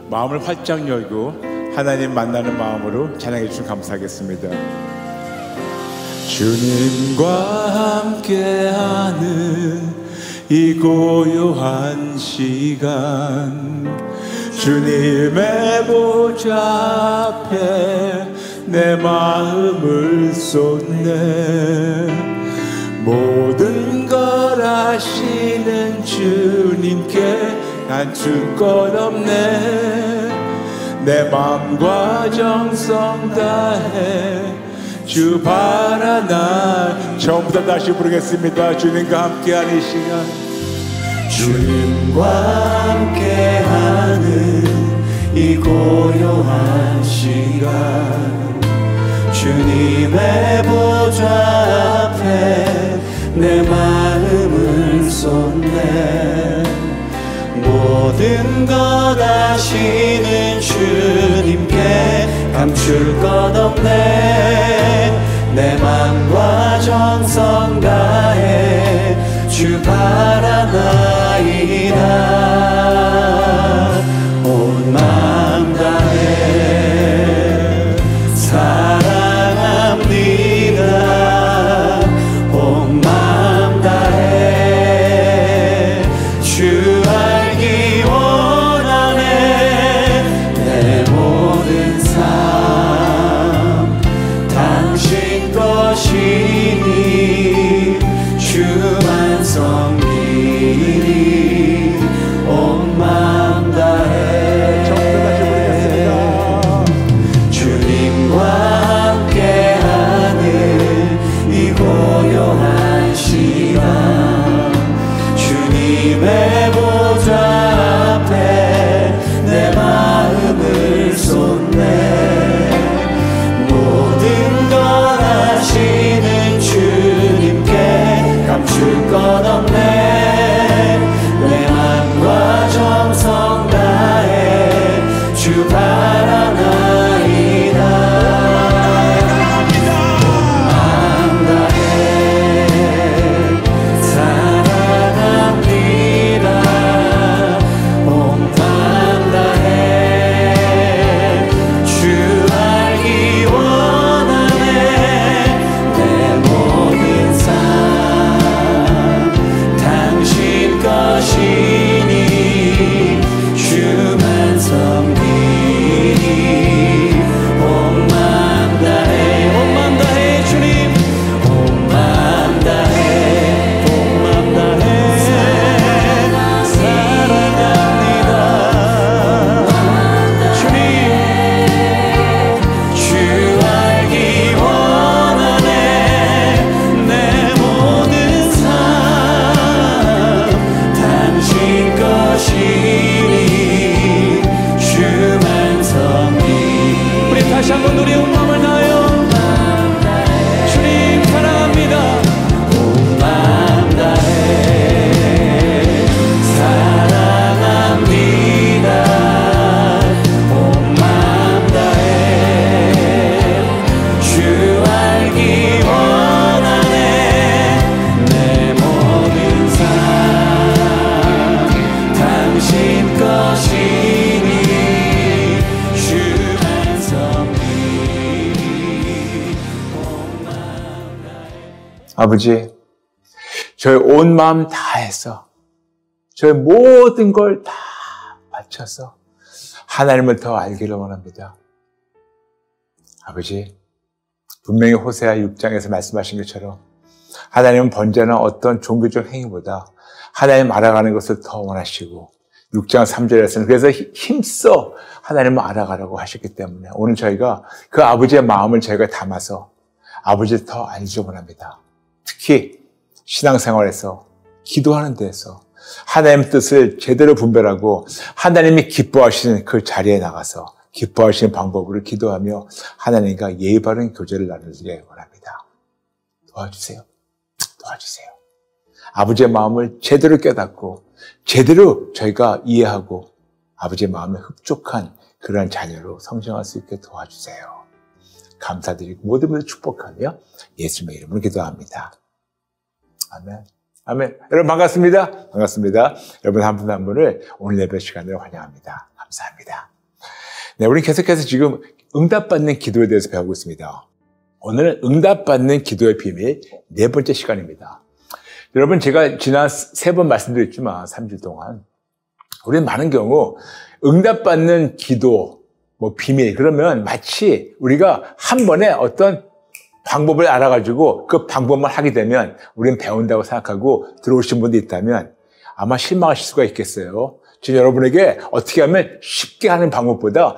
마음을 활짝 열고 하나님 만나는 마음으로 찬양해 주시면 감사하겠습니다. 주님과 함께하는 이 고요한 시간, 주님의 보좌 앞에 내 마음을 쏟네. 모든 걸 아시는 주님께 난 줄 것 없네. 내 마음과 정성 다해 주 바라나. 처음부터 다시 부르겠습니다. 주님과 함께하는 이 시간, 주님과 함께하는 이 고요한 시간, 주님의 보좌 앞에 내 마음을 쏟네. 모든 것 아시는 주님께 감출 것 없네. 내 맘과 정성 다해 주 바라나이다. 온 마음 다해 사랑합니다. 온 마음 다해 주 알기 원하네. 내 모든 삶 당신 것이니 주만 섬기리. 온 마음 다해 다시 부르겠습니다. 주님과 함께하는 이 고요한 시간, 주님의 보좌 앞에 내 마음을 쏟네. 모든 것 아시는 주님께 감출 것 없네. 내 맘과 정성 다해 주 바라나이다. 온 마음 다해 사랑합니다. 온 마음 다해 주 알기 원하네. 내 모든 삶 당신 것이니 주만 섬기니. 온 마음 다해 온 마음 다해 주님. 온 마음 다해 온 마음 다해 사랑합니다. 주님 주 알기 원하네. 내 모든 삶 당신 것이니 주만 섬기. 우리 다시 한번 우리 온 마음을 다하여 주님 사랑합니다. 온 마음 다해 사랑합니다. 온 마음 다해 주 알기 원하네. 내 모든 삶 당신 것이니 주만 섬기니. 온 마음 다해. 아버지, 저의 온 마음 다해서 저의 모든 걸 다 바쳐서 하나님을 더 알기를 원합니다. 아버지, 분명히 호세아 6장에서 말씀하신 것처럼 하나님은 번제나 어떤 종교적 행위보다 하나님 알아가는 것을 더 원하시고, 6장 3절에서는 그래서 힘써 하나님을 알아가라고 하셨기 때문에 오늘 저희가 그 아버지의 마음을 저희가 담아서 아버지를 더 알기 원합니다. 특히 신앙생활에서 기도하는 데에서 하나님의 뜻을 제대로 분별하고 하나님이 기뻐하시는 그 자리에 나가서 기뻐하시는 방법으로 기도하며 하나님과 예의 바른 교제를 나누기를 원합니다. 도와주세요. 도와주세요. 아버지의 마음을 제대로 깨닫고 제대로 저희가 이해하고 아버지의 마음에 흡족한 그러한 자녀로 성장할 수 있게 도와주세요. 감사드리고 모든 분들 축복하며 예수님의 이름으로 기도합니다. 아멘. 아멘. 여러분 반갑습니다. 반갑습니다. 여러분 한 분 한 분을 오늘 예배 시간으로 환영합니다. 감사합니다. 네, 우리 계속해서 지금 응답받는 기도에 대해서 배우고 있습니다. 오늘은 응답받는 기도의 비밀 4번째 시간입니다. 여러분 제가 지난 3번 말씀드렸지만 3주 동안 우리는 많은 경우 응답받는 기도, 비밀 그러면 마치 우리가 한 번에 어떤 방법을 알아가지고 그 방법만 하게 되면 우리는 배운다고 생각하고 들어오신 분도 있다면 아마 실망하실 수가 있겠어요. 지금 여러분에게 어떻게 하면 쉽게 하는 방법보다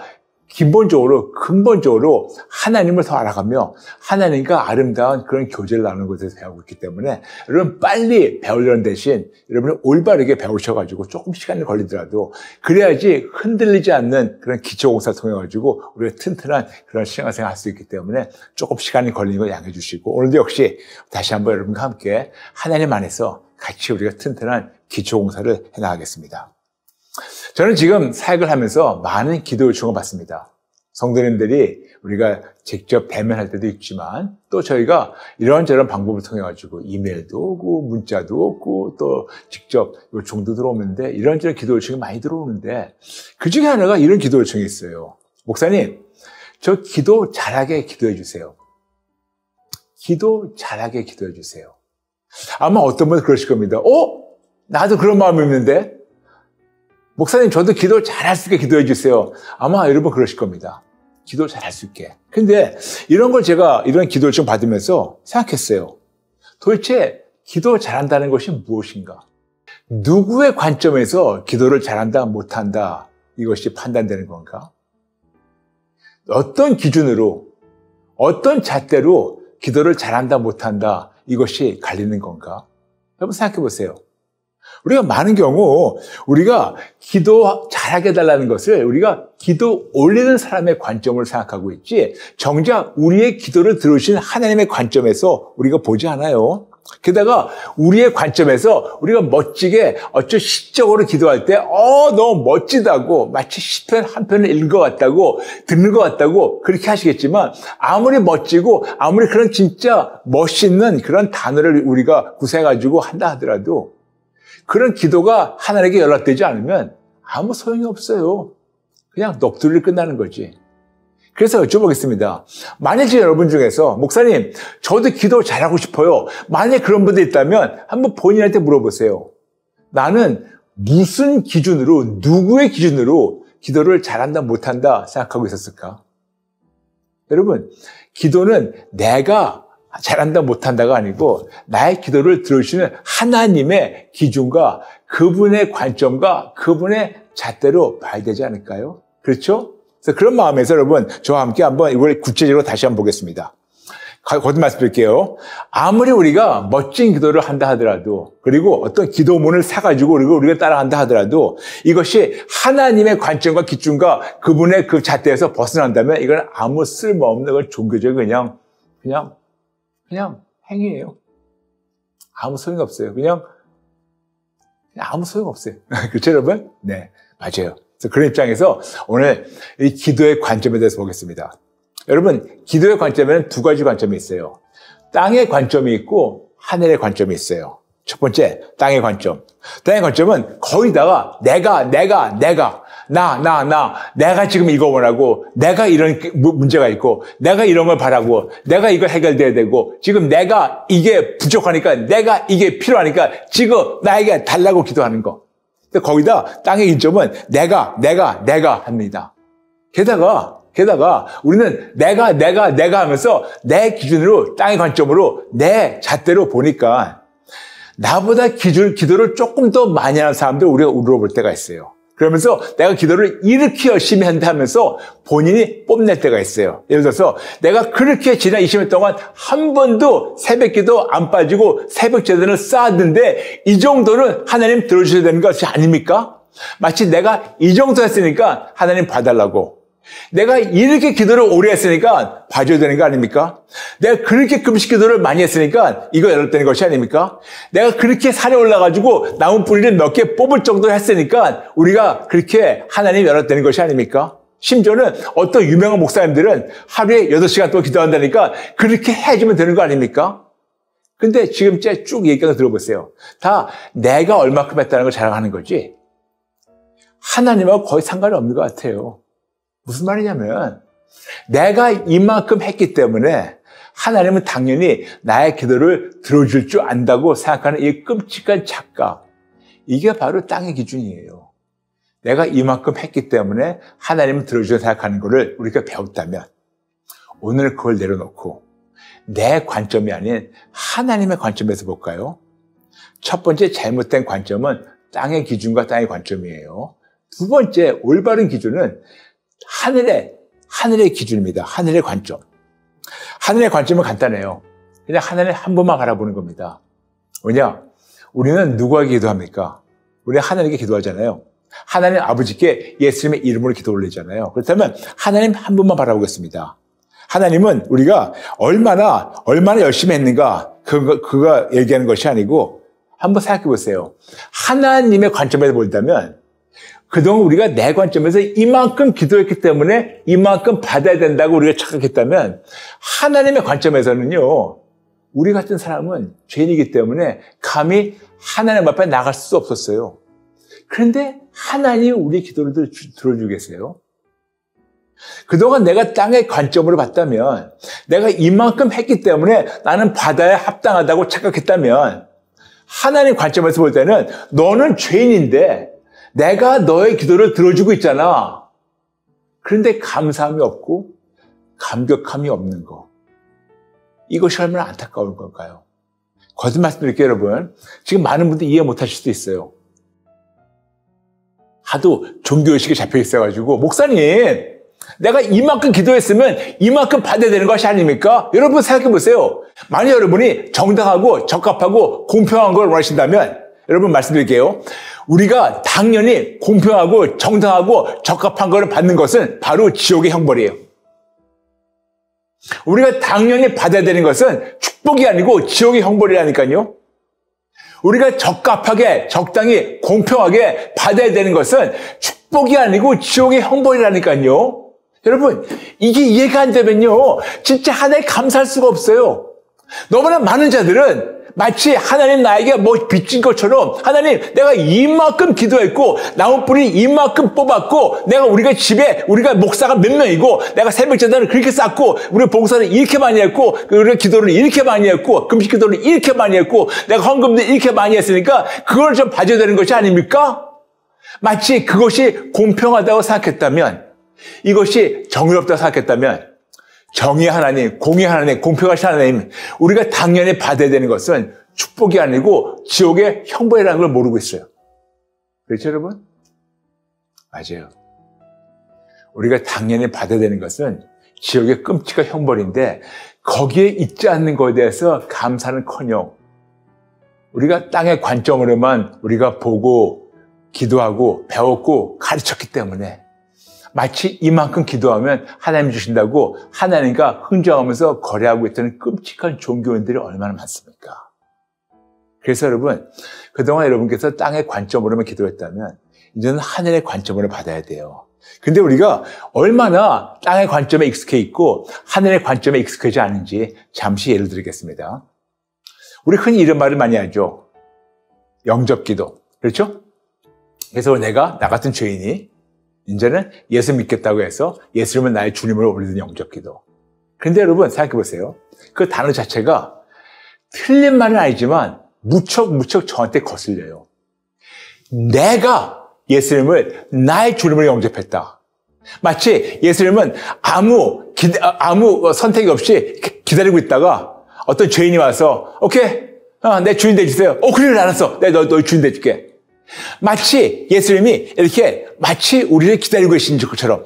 근본적으로 하나님을 더 알아가며 하나님과 아름다운 그런 교제를 나누는 것에서 배우고 있기 때문에 여러분 빨리 배우려는 대신 여러분이 올바르게 배우셔가지고 조금 시간이 걸리더라도 그래야지 흔들리지 않는 그런 기초공사를 통해가지고 우리가 튼튼한 그런 신앙생활을 할 수 있기 때문에 조금 시간이 걸리는 거 양해해 주시고 오늘도 역시 다시 한번 여러분과 함께 하나님 안에서 같이 우리가 튼튼한 기초공사를 해나가겠습니다. 저는 지금 사역을 하면서 많은 기도 요청을 받습니다. 성도님들이 우리가 직접 대면할 때도 있지만 또 저희가 이런저런 방법을 통해 가지고 이메일도 오고 문자도 오고 또 직접 요청도 들어오는데 이런저런 기도 요청이 많이 들어오는데 그중에 하나가 이런 기도 요청이 있어요. 목사님, 저 기도 잘하게 기도해 주세요. 기도 잘하게 기도해 주세요. 아마 어떤 분은 그러실 겁니다. 나도 그런 마음이 있는데 목사님, 저도 기도 잘할 수 있게 기도해 주세요. 아마 여러분 그러실 겁니다. 기도 잘할 수 있게. 근데 이런 걸 제가 이런 기도를 좀 받으면서 생각했어요. 도대체 기도 잘한다는 것이 무엇인가? 누구의 관점에서 기도를 잘한다, 못한다 이것이 판단되는 건가? 어떤 기준으로, 어떤 잣대로 기도를 잘한다, 못한다 이것이 갈리는 건가? 여러분 생각해 보세요. 우리가 많은 경우 우리가 기도 잘하게 해달라는 것을 우리가 기도 올리는 사람의 관점으로 생각하고 있지 정작 우리의 기도를 들으신 하나님의 관점에서 우리가 보지 않아요. 게다가 우리의 관점에서 우리가 멋지게 어쩌 시적으로 기도할 때 너무 멋지다고 마치 시편 한 편을 읽은 것 같다고 듣는 것 같다고 그렇게 하시겠지만 아무리 멋지고 아무리 그런 진짜 멋있는 그런 단어를 우리가 구사해가지고 한다 하더라도 그런 기도가 하나님께 연락되지 않으면 아무 소용이 없어요. 그냥 넋두리를 끝나는 거지. 그래서 여쭤보겠습니다. 만약에 여러분 중에서 목사님, 저도 기도 잘하고 싶어요. 만약에 그런 분들 있다면 한번 본인한테 물어보세요. 나는 무슨 기준으로, 누구의 기준으로 기도를 잘한다, 못한다 생각하고 있었을까? 여러분, 기도는 내가 잘한다 못한다가 아니고 나의 기도를 들으시는 하나님의 기준과 그분의 관점과 그분의 잣대로 봐야 되지 않을까요? 그렇죠? 그래서 그런 마음에서 여러분 저와 함께 한번 이걸 구체적으로 다시 한번 보겠습니다. 거듭 말씀드릴게요. 아무리 우리가 멋진 기도를 한다 하더라도 그리고 어떤 기도문을 사가지고 우리가 따라간다 하더라도 이것이 하나님의 관점과 기준과 그분의 그 잣대에서 벗어난다면 이건 아무 쓸모없는 건 종교적인 그냥 행위예요. 아무 소용이 없어요. 그냥 아무 소용 없어요. 그렇죠, 여러분? 네, 맞아요. 그래서 그런 입장에서 오늘 이 기도의 관점에 대해서 보겠습니다. 여러분, 기도의 관점에는 2가지 관점이 있어요. 땅의 관점이 있고 하늘의 관점이 있어요. 첫 번째, 땅의 관점. 땅의 관점은 거기다가 내가 내가 지금 이거 원하고 내가 이런 문제가 있고 내가 이런 걸 바라고 내가 이거 해결돼야 되고 지금 내가 이게 부족하니까 내가 이게 필요하니까 지금 나에게 달라고 기도하는 거. 근데 거기다 땅의 관점은 내가 합니다. 게다가 우리는 내가 하면서 내 기준으로 땅의 관점으로 내 잣대로 보니까 나보다 기도를 조금 더 많이 하는 사람들 우리가 우러볼 때가 있어요. 그러면서 내가 기도를 이렇게 열심히 한다 하면서 본인이 뽐낼 때가 있어요. 예를 들어서 내가 그렇게 지난 20년 동안 한 번도 새벽기도 안 빠지고 새벽 제단을 쌓았는데 이 정도는 하나님 들어주셔야 되는 것이 아닙니까? 마치 내가 이 정도 했으니까 하나님 봐달라고. 내가 이렇게 기도를 오래 했으니까 봐줘야 되는 거 아닙니까? 내가 그렇게 금식 기도를 많이 했으니까 이거 연락되는 것이 아닙니까? 내가 그렇게 산에 올라가지고 나무 뿌리를 몇 개 뽑을 정도 했으니까 우리가 그렇게 하나님 연락되는 것이 아닙니까? 심지어는 어떤 유명한 목사님들은 하루에 8시간 동안 기도한다니까 그렇게 해주면 되는 거 아닙니까? 근데 지금 쭉 얘기하는 거 들어보세요. 다 내가 얼마큼 했다는 걸 자랑하는 거지. 하나님하고 거의 상관이 없는 것 같아요. 무슨 말이냐면 내가 이만큼 했기 때문에 하나님은 당연히 나의 기도를 들어줄 줄 안다고 생각하는 이 끔찍한 착각. 이게 바로 땅의 기준이에요. 내가 이만큼 했기 때문에 하나님은 들어주려 생각하는 것을 우리가 배웠다면 오늘 그걸 내려놓고 내 관점이 아닌 하나님의 관점에서 볼까요? 첫 번째 잘못된 관점은 땅의 기준과 땅의 관점이에요. 두 번째 올바른 기준은 하늘의 기준입니다. 하늘의 관점. 하늘의 관점은 간단해요. 그냥 하나님 한 분만 바라보는 겁니다. 왜냐? 우리는 누구에게 기도합니까? 우리는 하나님께 기도하잖아요. 하나님 아버지께 예수님의 이름으로 기도 올리잖아요. 그렇다면 하나님 한 분만 바라보겠습니다. 하나님은 우리가 얼마나 열심히 했는가 그가 얘기하는 것이 아니고 한번 생각해 보세요. 하나님의 관점에서 본다면 그동안 우리가 내 관점에서 이만큼 기도했기 때문에 이만큼 받아야 된다고 우리가 착각했다면 하나님의 관점에서는요. 우리 같은 사람은 죄인이기 때문에 감히 하나님 앞에 나갈 수 없었어요. 그런데 하나님이 우리 기도를 들어주겠어요? 그동안 내가 땅의 관점으로 봤다면 내가 이만큼 했기 때문에 나는 받아야 합당하다고 착각했다면 하나님 관점에서 볼 때는 너는 죄인인데 내가 너의 기도를 들어주고 있잖아. 그런데 감사함이 없고 감격함이 없는 거. 이것이 얼마나 안타까운 걸까요? 거듭 말씀드릴게요, 여러분. 지금 많은 분들이 이해 못하실 수도 있어요. 하도 종교의식에 잡혀 있어가지고 목사님 내가 이만큼 기도했으면 이만큼 받아야 되는 것이 아닙니까? 여러분 생각해 보세요. 만약 여러분이 정당하고 적합하고 공평한 걸 원하신다면 여러분 말씀드릴게요. 우리가 당연히 공평하고 정당하고 적합한 걸 받는 것은 바로 지옥의 형벌이에요. 우리가 당연히 받아야 되는 것은 축복이 아니고 지옥의 형벌이라니까요. 우리가 적합하게 적당히 공평하게 받아야 되는 것은 축복이 아니고 지옥의 형벌이라니까요. 여러분 이게 이해가 안 되면요 진짜 하나님 감사할 수가 없어요. 너무나 많은 자들은 마치 하나님 나에게 뭐 빚진 것처럼 하나님 내가 이만큼 기도했고 나무뿌리 이만큼 뽑았고 우리가 목사가 몇 명이고 내가 새벽제단을 그렇게 쌓고 우리 봉사를 이렇게 많이 했고 우리 기도를 이렇게 많이 했고 금식 기도를 이렇게 많이 했고 내가 헌금도 이렇게 많이 했으니까 그걸 좀 봐줘야 되는 것이 아닙니까? 마치 그것이 공평하다고 생각했다면 이것이 정의롭다고 생각했다면 정의 하나님, 공의 하나님, 공평하신 하나님, 우리가 당연히 받아야 되는 것은 축복이 아니고 지옥의 형벌이라는 걸 모르고 있어요. 그렇죠, 여러분? 맞아요. 우리가 당연히 받아야 되는 것은 지옥의 끔찍한 형벌인데 거기에 있지 않는 것에 대해서 감사는커녕 우리가 땅의 관점으로만 우리가 보고 기도하고 배웠고 가르쳤기 때문에 마치 이만큼 기도하면 하나님 주신다고 하나님과 흥정하면서 거래하고 있던 끔찍한 종교인들이 얼마나 많습니까? 그래서 여러분, 그동안 여러분께서 땅의 관점으로만 기도했다면 이제는 하늘의 관점으로 받아야 돼요. 근데 우리가 얼마나 땅의 관점에 익숙해 있고 하늘의 관점에 익숙하지 않은지 잠시 예를 드리겠습니다. 우리 흔히 이런 말을 많이 하죠. 영접기도. 그렇죠? 그래서 나 같은 죄인이 이제는 예수 믿겠다고 해서 예수님은 나의 주님으로 올리는 영접기도. 그런데 여러분 생각해 보세요. 그 단어 자체가 틀린 말은 아니지만 무척 저한테 거슬려요. 내가 예수님을 나의 주님으로 영접했다. 마치 예수님은 아무 선택이 없이 기다리고 있다가 어떤 죄인이 와서 오케이, 내 주인 돼주세요. 그래 알았어. 내가 너희 주인 돼줄게. 마치 예수님이 이렇게 마치 우리를 기다리고 계신 것처럼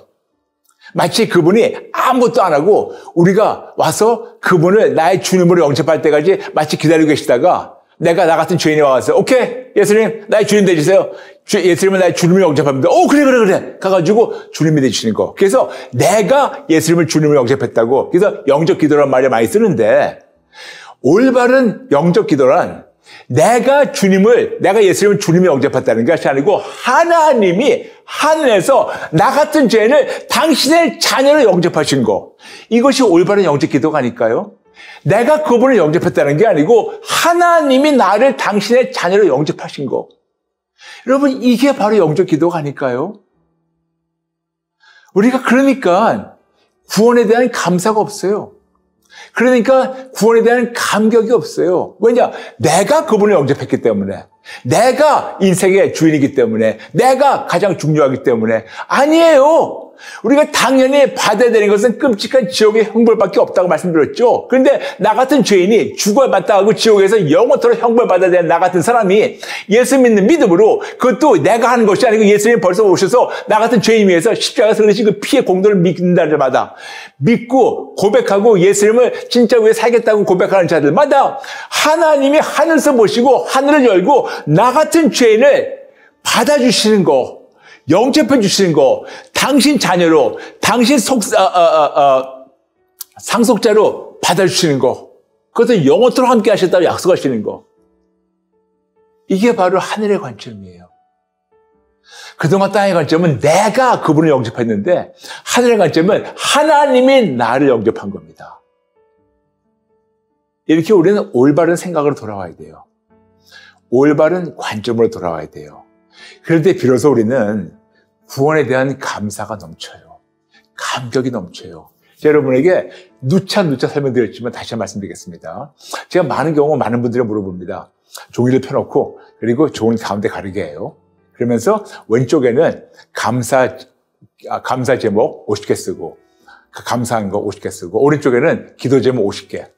마치 그분이 아무것도 안 하고 우리가 와서 그분을 나의 주님으로 영접할 때까지 마치 기다리고 계시다가 나 같은 죄인이 와서 오케이 예수님 나의 주님 돼주세요. 예수님은 나의 주님을 영접합니다. 그래 가가지고 주님이 돼주시는 거. 그래서 내가 예수님을 주님으로 영접했다고 그래서 영접 기도라는 말을 많이 쓰는데 올바른 영접 기도란 내가 예수님을 주님을 영접했다는 것이 아니고 하나님이 하늘에서 나 같은 죄인을 당신의 자녀로 영접하신 거. 이것이 올바른 영접 기도가 아닐까요? 내가 그분을 영접했다는 게 아니고 하나님이 나를 당신의 자녀로 영접하신 거. 여러분, 이게 바로 영접 기도가 아닐까요? 우리가 그러니까 구원에 대한 감사가 없어요. 그러니까 구원에 대한 감격이 없어요. 왜냐? 내가 그분을 영접했기 때문에, 내가 인생의 주인이기 때문에, 내가 가장 중요하기 때문에. 아니에요. 우리가 당연히 받아야 되는 것은 끔찍한 지옥의 형벌밖에 없다고 말씀드렸죠. 그런데 나 같은 죄인이 죽어봤다 하고 지옥에서 영원토록 형벌받아야 되는 나 같은 사람이 예수 믿는 믿음으로, 그것도 내가 하는 것이 아니고 예수님이 벌써 오셔서 나 같은 죄인 위해서 십자가에서 흘리신 그 피의 공로를 믿는 자들마다, 믿고 고백하고 예수님을 진짜 왜 살겠다고 고백하는 자들마다 하나님이 하늘에서 보시고 하늘을 열고 나 같은 죄인을 받아주시는 거, 영접해 주시는 거, 당신 자녀로, 당신 상속자로 받아주시는 거, 그것을 영원토록 함께 하셨다고 약속하시는 거. 이게 바로 하늘의 관점이에요. 그동안 땅의 관점은 내가 그분을 영접했는데, 하늘의 관점은 하나님이 나를 영접한 겁니다. 이렇게 우리는 올바른 생각으로 돌아와야 돼요. 올바른 관점으로 돌아와야 돼요. 그럴 때 비로소 우리는 구원에 대한 감사가 넘쳐요. 감격이 넘쳐요. 여러분에게 누차 설명드렸지만 다시 한번 말씀드리겠습니다. 제가 많은 경우 많은 분들이 물어봅니다. 종이를 펴놓고 그리고 종이 가운데 가르게 해요. 그러면서 왼쪽에는 감사 제목 50개 쓰고, 감사한 거 50개 쓰고, 오른쪽에는 기도 제목 50개.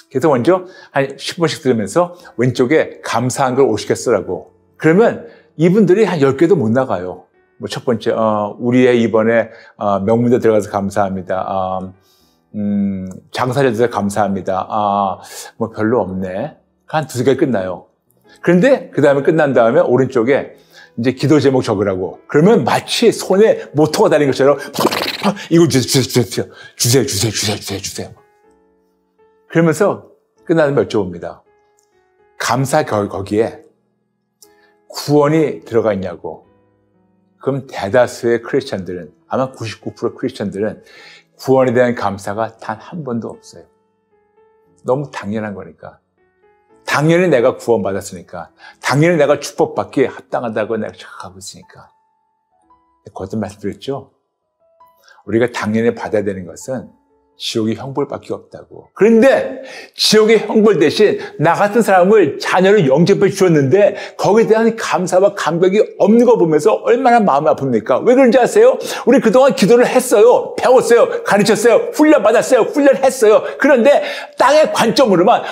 그래서 먼저 한 10번씩 들으면서 왼쪽에 감사한 걸 50개 쓰라고. 그러면 이분들이 한 10개도 못 나가요. 뭐 첫 번째, 우리의 이번에 명문대 들어가서 감사합니다. 장사를 해서 감사합니다. 뭐 별로 없네. 한 두세 개 끝나요. 그런데 그 다음에 끝난 다음에 오른쪽에 이제 기도 제목 적으라고. 그러면 마치 손에 모터가 달린 것처럼 이거 주세요. 그러면서 끝나면 여쭤봅니다. 감사 거기에 구원이 들어가 있냐고. 그럼 대다수의 크리스찬들은, 아마 99% 크리스찬들은 구원에 대한 감사가 단 한 번도 없어요. 너무 당연한 거니까. 당연히 내가 구원받았으니까. 당연히 내가 축복받기에 합당하다고 내가 생각하고 있으니까. 거듭 말씀드렸죠? 우리가 당연히 받아야 되는 것은 지옥의 형벌밖에 없다고. 그런데 지옥의 형벌 대신 나 같은 사람을 자녀로 영접해 주셨는데 거기에 대한 감사와 감격이 없는 거 보면서 얼마나 마음이 아픕니까? 왜 그런지 아세요? 우리 그동안 기도를 했어요. 배웠어요. 가르쳤어요. 훈련받았어요. 훈련했어요. 그런데 땅의 관점으로만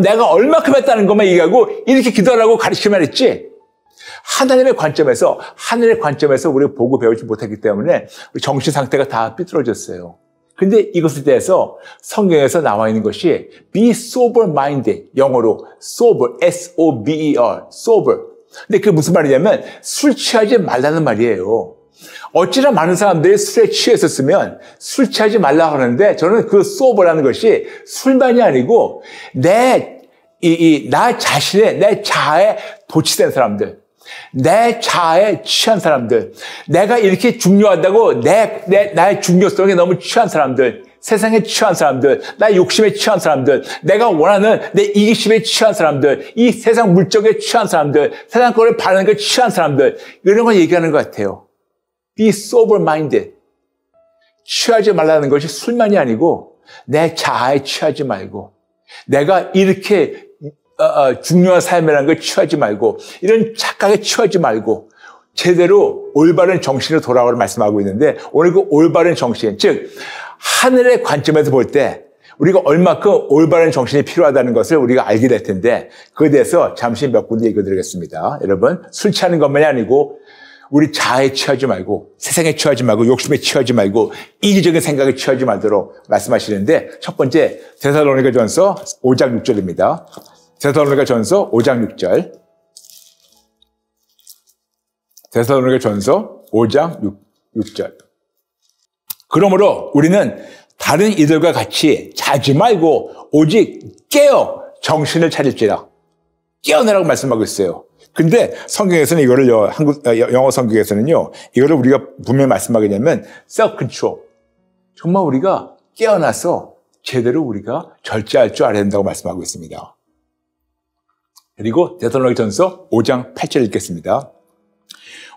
내가 얼마큼 했다는 것만 얘기하고 이렇게 기도하라고 가르치기만 했지. 하나님의 관점에서, 하늘의 관점에서 우리가 보고 배우지 못했기 때문에 우리 정신 상태가 다 삐뚤어졌어요. 근데 이것에 대해서 성경에서 나와 있는 것이 be sober-minded, 영어로 sober, S-O-B-E-R, sober. 근데 그게 무슨 말이냐면 술 취하지 말라는 말이에요. 어찌나 많은 사람들이 술에 취했었으면 술 취하지 말라고 하는데 저는 그 sober라는 것이 술만이 아니고 나 자신의, 내 자아에 도취된 사람들, 내 자아에 취한 사람들, 내가 이렇게 중요하다고 나의 중요성에 너무 취한 사람들, 세상에 취한 사람들, 나의 욕심에 취한 사람들, 내가 원하는 내 이기심에 취한 사람들, 이 세상 물적에 취한 사람들, 세상 거를 바라는 것에 취한 사람들, 이런 걸 얘기하는 것 같아요. Be sober-minded. 취하지 말라는 것이 술만이 아니고 내 자아에 취하지 말고, 내가 이렇게 중요한 삶이라는 걸 취하지 말고, 이런 착각에 취하지 말고 제대로 올바른 정신으로 돌아오라고 말씀하고 있는데, 오늘 그 올바른 정신, 즉 하늘의 관점에서 볼 때 우리가 얼마큼 올바른 정신이 필요하다는 것을 우리가 알게 될 텐데, 그에 대해서 잠시 몇 군데 읽어드리겠습니다. 여러분, 술 취하는 것만이 아니고 우리 자아에 취하지 말고, 세상에 취하지 말고, 욕심에 취하지 말고, 이기적인 생각에 취하지 말도록 말씀하시는데, 첫 번째 데살로니가전서 5장 6절입니다. 데살로니가전서 5장 6절. 데살로니가전서 5장 6절. 그러므로 우리는 다른 이들과 같이 자지 말고 오직 깨어 정신을 차릴지라. 깨어내라고 말씀하고 있어요. 근데 성경에서는 이거를 영어 성경에서는요, 이거를 우리가 분명히 말씀하게 되면 self-control. 정말 우리가 깨어나서 제대로 우리가 절제할 줄 알아야 된다고 말씀하고 있습니다. 그리고 데살로니가전서 5장 8절 읽겠습니다.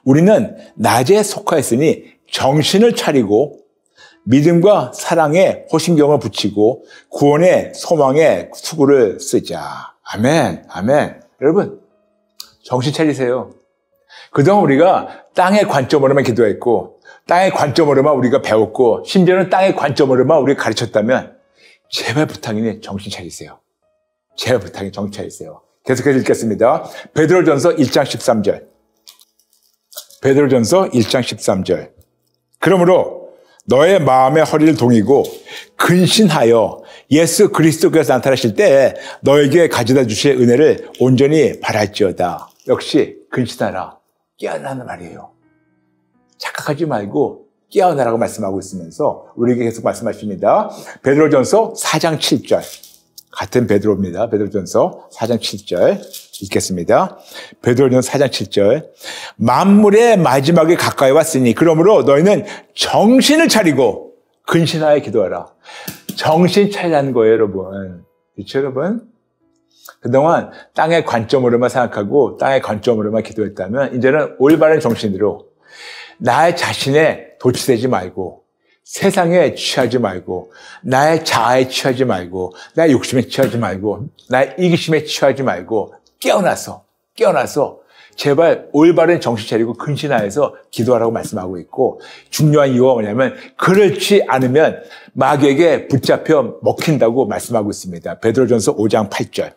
우리는 낮에 속하였으니 정신을 차리고 믿음과 사랑에 호심경을 붙이고 구원의 소망에 수고를 쓰자. 아멘, 아멘. 여러분, 정신 차리세요. 그동안 우리가 땅의 관점으로만 기도했고 땅의 관점으로만 우리가 배웠고 심지어는 땅의 관점으로만 우리가 가르쳤다면 제발 부탁이니 정신 차리세요. 제발 부탁이니 정신 차리세요. 계속해서 읽겠습니다. 베드로전서 1장 13절. 베드로전서 1장 13절. 그러므로 너의 마음의 허리를 동이고 근신하여 예수 그리스도께서 나타나실 때 너에게 가져다 주실 은혜를 온전히 바랄지어다. 역시 근신하라. 깨어나는 말이에요. 착각하지 말고 깨어나라고 말씀하고 있으면서 우리에게 계속 말씀하십니다. 베드로전서 4장 7절. 같은 베드로입니다. 베드로전서 4장 7절 읽겠습니다. 베드로전서 4장 7절. 만물의 마지막에 가까이 왔으니 그러므로 너희는 정신을 차리고 근신하여 기도하라. 정신 차리라는 거예요, 여러분. 그렇죠, 여러분? 그동안 땅의 관점으로만 생각하고 땅의 관점으로만 기도했다면 이제는 올바른 정신으로 나의 자신에 도취되지 말고 세상에 취하지 말고 나의 자아에 취하지 말고 나의 욕심에 취하지 말고 나의 이기심에 취하지 말고 깨어나서 제발 올바른 정신 차리고 근신하여서 기도하라고 말씀하고 있고 중요한 이유가 뭐냐면 그렇지 않으면 마귀에게 붙잡혀 먹힌다고 말씀하고 있습니다. 베드로전서 5장 8절.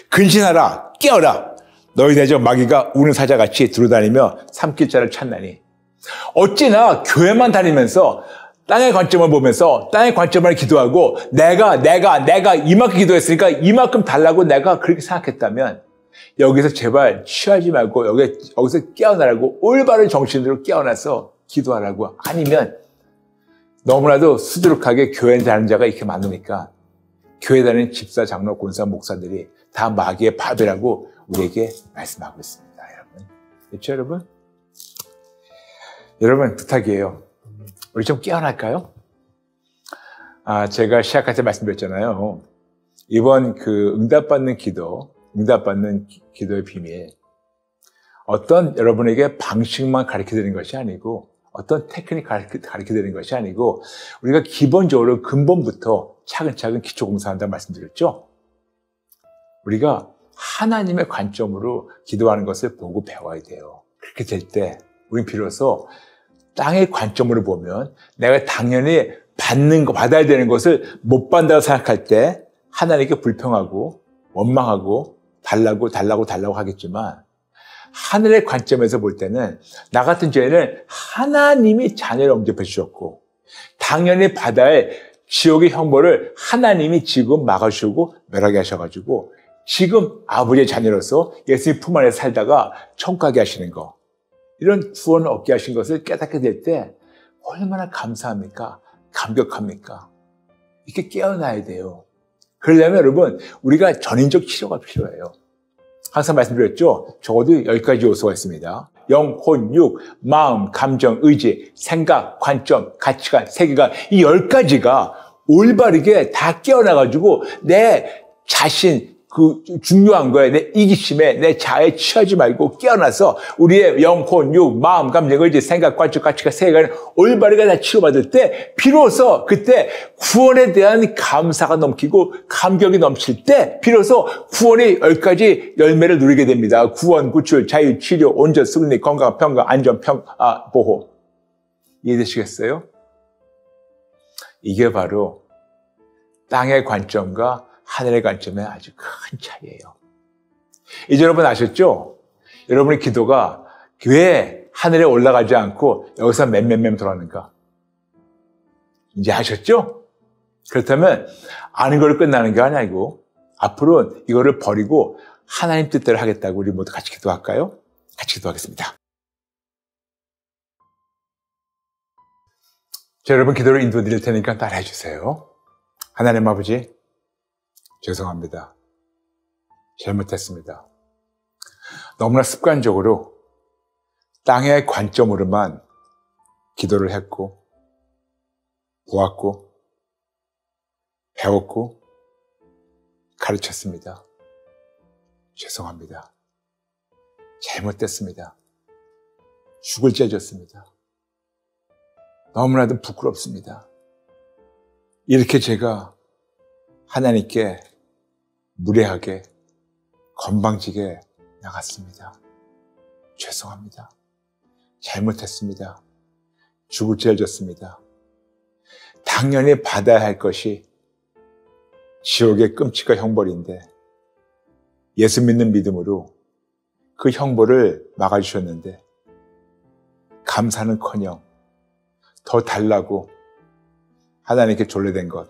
근신하라 깨어라 너희 대적 마귀가 우는 사자같이 두루다니며 삼킬 자를 찾나니 어찌나 교회만 다니면서 땅의 관점을 보면서 땅의 관점을 기도하고 내가 이만큼 기도했으니까 이만큼 달라고 내가 그렇게 생각했다면 여기서 제발 취하지 말고 여기서 깨어나라고 올바른 정신으로 깨어나서 기도하라고 아니면 너무나도 수두룩하게 교회 다니는 자가 이렇게 많으니까 교회 다니는 집사, 장로, 권사, 목사들이 다 마귀의 밥이라고 우리에게 말씀하고 있습니다. 여러분. 그렇죠, 여러분? 여러분, 부탁이에요. 우리 좀 깨어날까요? 제가 시작할 때 말씀드렸잖아요. 이번 응답받는 기도의 비밀. 어떤 여러분에게 방식만 가르쳐드리는 것이 아니고, 어떤 테크닉 가르쳐드리는 것이 아니고, 우리가 기본적으로 근본부터 차근차근 기초공사한다고 말씀드렸죠? 우리가 하나님의 관점으로 기도하는 것을 보고 배워야 돼요. 그렇게 될 때, 우린 비로소 땅의 관점으로 보면 내가 당연히 받아야 되는 것을 못 받는다고 생각할 때 하나님께 불평하고 원망하고 달라고 하겠지만 하늘의 관점에서 볼 때는 나 같은 죄는 하나님이 자녀를 영접해 주셨고 당연히 받아야 할 지옥의 형벌을 하나님이 지금 막아주시고 멸하게 하셔가지고 지금 아버지의 자녀로서 예수님 품 안에 살다가 천국 가게 하시는 거 이런 구원을 얻게 하신 것을 깨닫게 될 때 얼마나 감사합니까? 감격합니까? 이렇게 깨어나야 돼요. 그러려면 여러분 우리가 전인적 치료가 필요해요. 항상 말씀드렸죠? 적어도 10가지 요소가 있습니다. 영, 혼, 육, 마음, 감정, 의지, 생각, 관점, 가치관, 세계관 이 10가지가 올바르게 다 깨어나가지고 내 자신 중요한 거예요. 내 이기심에, 내 자아에 취하지 말고 깨어나서 우리의 영, 혼, 육, 마음, 감정, 의지, 생각, 관점, 가치가 세계관을 올바르게 다 치유받을 때 비로소 그때 구원에 대한 감사가 넘치고 감격이 넘칠 때 비로소 구원의 10가지 열매를 누리게 됩니다. 구원, 구출, 자유, 치료, 온전, 승리, 건강, 평강, 안전, 보호. 이해되시겠어요? 이게 바로 땅의 관점과 하늘의 관점에 아주 큰 차이예요. 이제 여러분 아셨죠? 여러분의 기도가 왜 하늘에 올라가지 않고 여기서 맴 돌아가는가? 이제 아셨죠? 그렇다면 아는 걸로 끝나는 게 아니고 앞으로 이거를 버리고 하나님 뜻대로 하겠다고 우리 모두 같이 기도할까요? 같이 기도하겠습니다. 자, 여러분 기도를 인도 드릴 테니까 따라해 주세요. 하나님 아버지 죄송합니다. 잘못했습니다. 너무나 습관적으로 땅의 관점으로만 기도를 했고 보았고 배웠고 가르쳤습니다. 죄송합니다. 잘못됐습니다. 죽을 죄졌습니다. 너무나도 부끄럽습니다. 이렇게 제가 하나님께 무례하게 건방지게 나갔습니다. 죄송합니다. 잘못했습니다. 죽을 죄를 졌습니다. 당연히 받아야 할 것이 지옥의 끔찍한 형벌인데 예수 믿는 믿음으로 그 형벌을 막아주셨는데 감사는커녕 더 달라고 하나님께 졸라댄 것,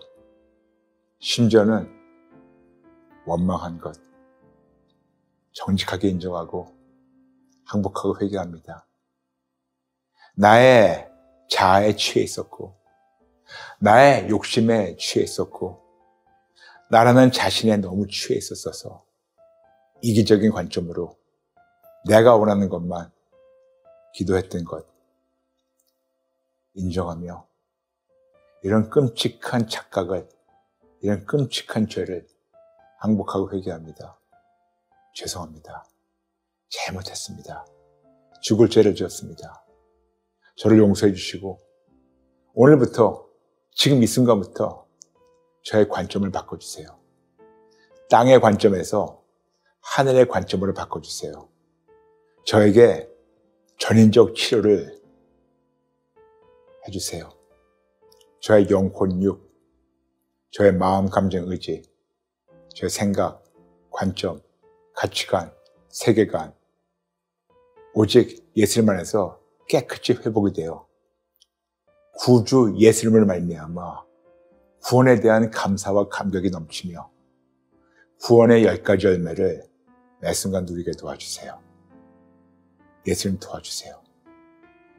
심지어는 원망한 것, 정직하게 인정하고 항복하고 회개합니다. 나의 자아에 취해 있었고 나의 욕심에 취해 있었고 나라는 자신에 너무 취해 있었어서 이기적인 관점으로 내가 원하는 것만 기도했던 것 인정하며 이런 끔찍한 착각을, 이런 끔찍한 죄를 항복하고 회개합니다. 죄송합니다. 잘못했습니다. 죽을 죄를 지었습니다. 저를 용서해 주시고 오늘부터 지금 이 순간부터 저의 관점을 바꿔주세요. 땅의 관점에서 하늘의 관점으로 바꿔주세요. 저에게 전인적 치료를 해주세요. 저의 영혼, 육, 저의 마음, 감정, 의지, 저의 생각, 관점, 가치관, 세계관, 오직 예수님 안에서 깨끗이 회복이 되어 구주 예수님을 말미암아 구원에 대한 감사와 감격이 넘치며 구원의 10가지 열매를 매 순간 누리게 도와주세요. 예수님 도와주세요.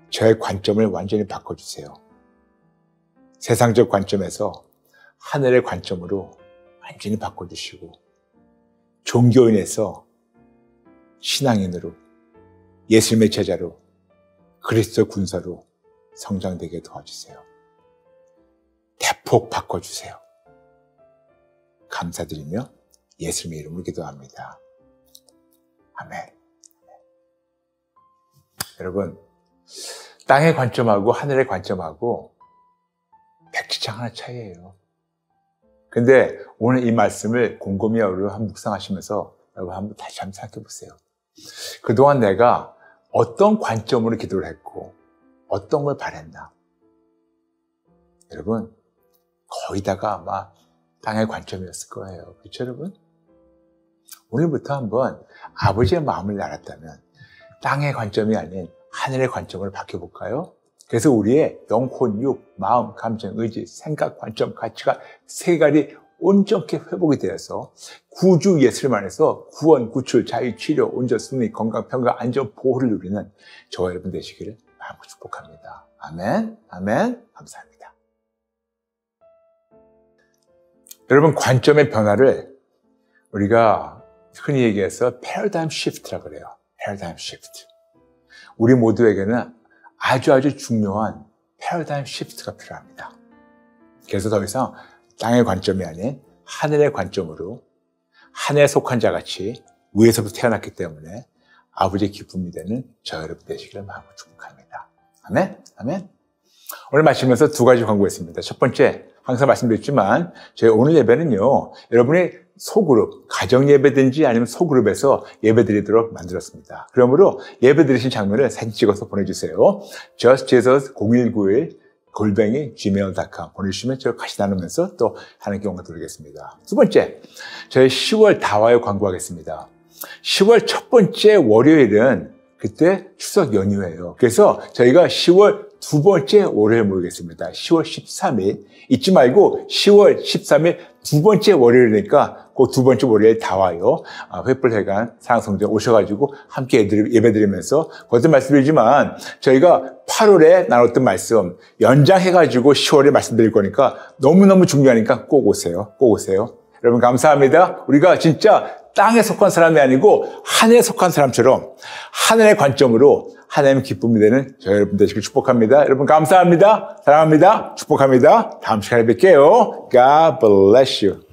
저의 관점을 완전히 바꿔주세요. 세상적 관점에서 하늘의 관점으로 완전히 바꿔주시고 종교인에서 신앙인으로 예수님의 제자로 그리스도 군사로 성장되게 도와주세요. 대폭 바꿔주세요. 감사드리며 예수님의 이름으로 기도합니다. 아멘. 여러분, 땅의 관점하고 하늘의 관점하고 백지장 하나 차이예요. 근데 오늘 이 말씀을 곰곰이 한번 묵상하시면서 여러분 한번 다시 한번 생각해 보세요. 그동안 내가 어떤 관점으로 기도를 했고 어떤 걸 바랬나? 여러분, 거의 다가 아마 땅의 관점이었을 거예요. 그렇죠, 여러분? 오늘부터 한번 아버지의 마음을 알았다면 땅의 관점이 아닌 하늘의 관점을 바뀌어볼까요? 그래서 우리의 영혼, 육, 마음, 감정, 의지, 생각, 관점, 가치가 세계관이 온전히 회복이 되어서 구주 예수님 안에서 구원, 구출, 자유, 치료, 온전, 승리, 건강, 평강, 안전, 보호를 누리는 저와 여러분 되시기를 마음으로 축복합니다. 아멘, 아멘, 감사합니다. 여러분, 관점의 변화를 우리가 흔히 얘기해서 패러다임 시프트라고 그래요. 패러다임 시프트. 우리 모두에게는 아주 중요한 패러다임 시프트가 필요합니다. 그래서 더 이상 땅의 관점이 아닌 하늘의 관점으로 하늘에 속한 자같이 위에서부터 태어났기 때문에 아버지의 기쁨이 되는 저 여러분 되시기를 마음으로 축복합니다. 아멘, 아멘. 오늘 마치면서 두 가지 광고했습니다. 첫 번째, 항상 말씀드렸지만 저희 오늘 예배는요, 여러분의 소그룹, 가정 예배든지 아니면 소그룹에서 예배 드리도록 만들었습니다. 그러므로 예배 드리신 장면을 사진 찍어서 보내주세요. justjesus019@gmail.com 보내주시면 저와 같이 나누면서 또 하나님께 영광 돌리겠습니다. 두 번째, 저희 10월 다와요 광고하겠습니다. 10월 첫 번째 월요일은 그때 추석 연휴예요. 그래서 저희가 10월 두 번째 월요일 모이겠습니다. 10월 13일 잊지 말고 10월 13일 두 번째 월요일이니까 그 두 번째 월요일 다 와요. 횃불회관 사랑성전 오셔가지고 함께 예배드리면서 거듭 말씀드리지만 저희가 8월에 나눴던 말씀 연장해가지고 10월에 말씀드릴 거니까 너무너무 중요하니까 꼭 오세요. 꼭 오세요. 여러분 감사합니다. 우리가 진짜 땅에 속한 사람이 아니고 하늘에 속한 사람처럼 하늘의 관점으로 하나님의 기쁨이 되는 저 여러분 되시길 축복합니다. 여러분 감사합니다. 사랑합니다. 축복합니다. 다음 시간에 뵐게요. God bless you.